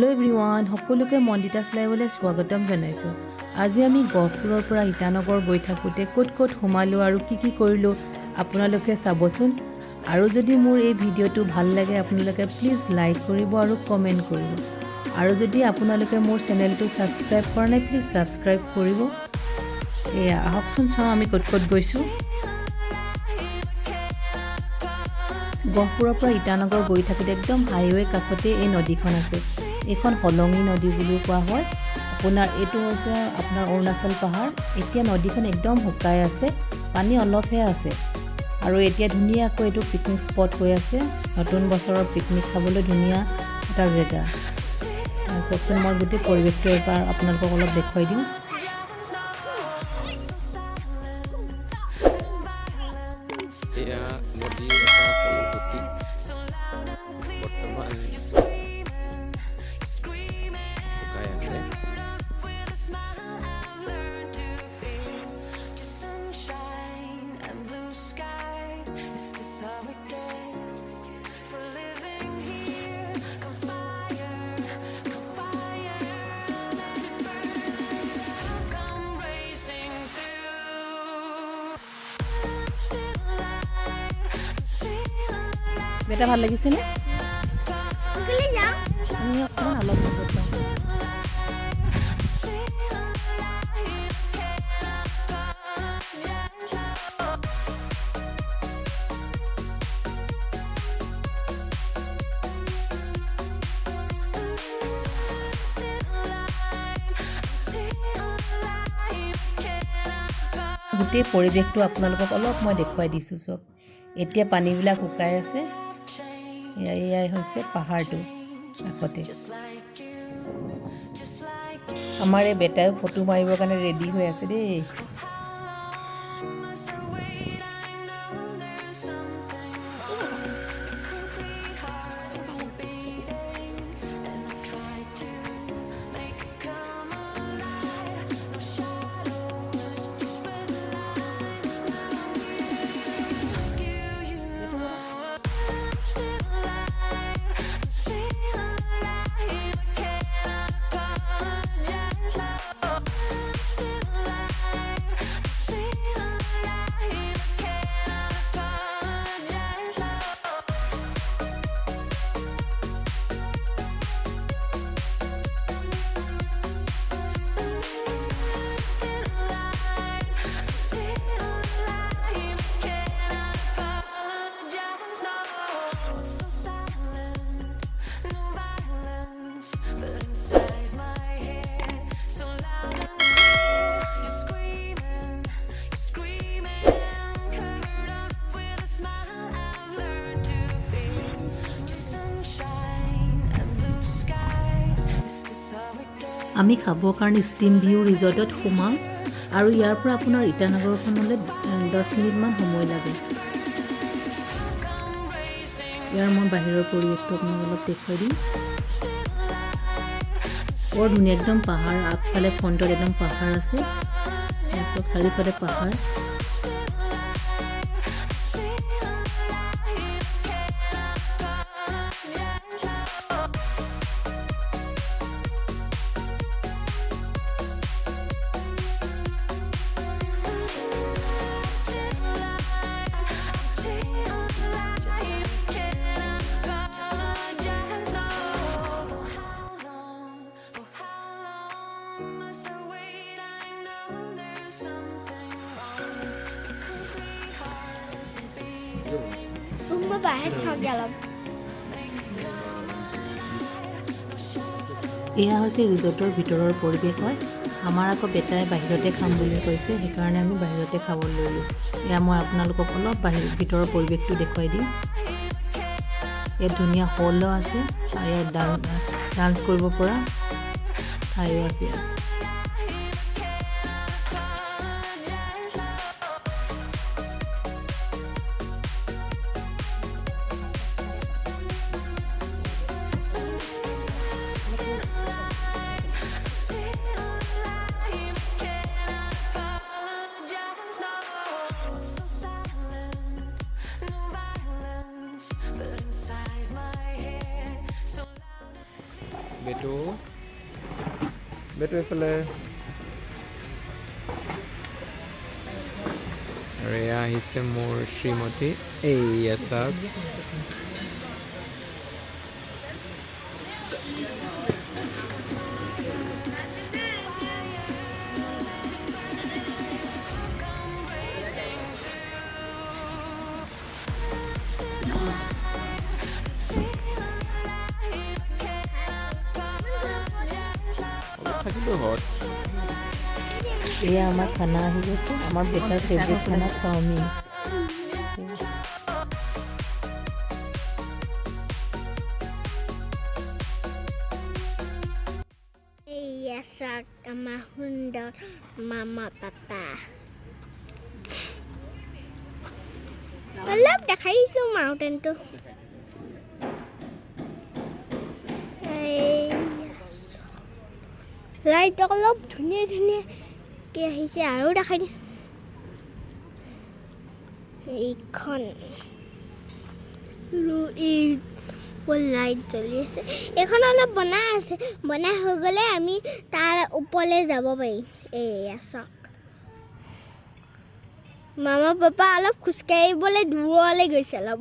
Hello everyone, সকলোকে মন্দিতা স্লাইভলৈ স্বাগতম জনাইছো। আজি আমি গহপুৰৰ পৰা ইটানগৰ গৈ থাকোঁতে ক'ত সোমালো আৰু কি কৰিলো আপোনালোকে চাবচোন। আৰু যদি মোৰ এই ভিডিঅ'টো ভাল লাগে আপোনালোকে প্লিজ লাইক কৰিব আৰু কমেন্ট কৰিব। আৰু যদি আপোনালোকে মোৰ চেনেলটো সাবস্ক্ৰাইব কৰা নাই প্লিজ সাবস্ক্ৰাইব কৰিব। এয়া আহকচোন চাওঁ আমি ক'ত গৈছো। গহপুৰৰ পৰা ইটানগৰ গৈ থাকোঁতে একদম হাইৱে কাষতে এই নদীখন আছে। এইখন হলঙি নদী বুলি কোৱা হয়। আপোনাৰ এইটো হৈছে আপোনাৰ অৰুণাচল পাহাৰ। এতিয়া নদীখন একদম শুকাই আছে, পানী অলপহে আছে। আৰু এতিয়া ধুনীয়াকৈ এইটো পিকনিক স্পট হৈ আছে। নতুন বছৰৰ পিকনিক খাবলৈ ধুনীয়া এটা জেগা। চাওকচোন মই গোটেই পৰিৱেশটো এবাৰ আপোনালোকক অলপ দেখুৱাই দিওঁ। এয়া নদীৰ এটা সৰু সুঁতি বৰ্তমান শুকাই আছে। বেটা ভাল লাগিছে নে? আমি অকণমান অলপ গোটেই পৰিৱেশটো আপোনালোকক অলপ মই দেখুৱাই দিছোঁ চব। এতিয়া পানীবিলাক শুকাই আছে। এয়াই হৈছে পাহাৰটো কাষতে। আমাৰ এই বেটাই ফটো মাৰিবৰ কাৰণে ৰেডি হৈ আছে দেই। আমি খাবৰ কাৰণে ষ্টিম ভিউ ৰিজৰ্টত সোমাম আৰু ইয়াৰ পৰা আপোনাৰ ইটানগৰখনলৈ 10 মিনিটমান সময় লাগে। ইয়াৰ মই বাহিৰৰ পৰিৱেশটো আপোনাক অলপ দেখুৱাই দিম। বৰ ধুনীয়া একদম পাহাৰ, আগফালে ফ্ৰণ্টত একদম পাহাৰ আছে, চব চাৰিওফালে পাহাৰ। এয়া হৈছে ৰিজৰ্টৰ ভিতৰৰ পৰিৱেশ হয়। আমাৰ আকৌ বেটাই বাহিৰতে খাম বুলি কৈছে, সেইকাৰণে আমি বাহিৰতে খাবলৈ লৈ লৈছোঁ। এয়া মই আপোনালোকক অলপ ভিতৰৰ পৰিৱেশটো দেখুৱাই দিম। ইয়াত ধুনীয়া হলো আছে, ইয়াত ডান্স কৰিব পৰা ঠাইও আছে। বেটো এইফালে আৰু এয়া আহিছে মোৰ শ্ৰীমতী এইয়া চাওক থাকিব হত এয়া আমার খানা আহি গৈছে আমার বেটার ফেভারিট খানা chowmein Iya sak sama hundar mama papa. Kalau dekai itu mountain tu. Light kalau dunia kayak hisi aru dekai ni. Ikon. Lu light জ্বলি আছে এখন অলপ বনাই আছে বনাই হৈ গ'লে আমি তাৰ ওপৰলৈ যাব পাৰিম এয়া চাওক মামা পাপা অলপ খোজকাঢ়িবলৈ দূৰলৈ গৈছে অলপ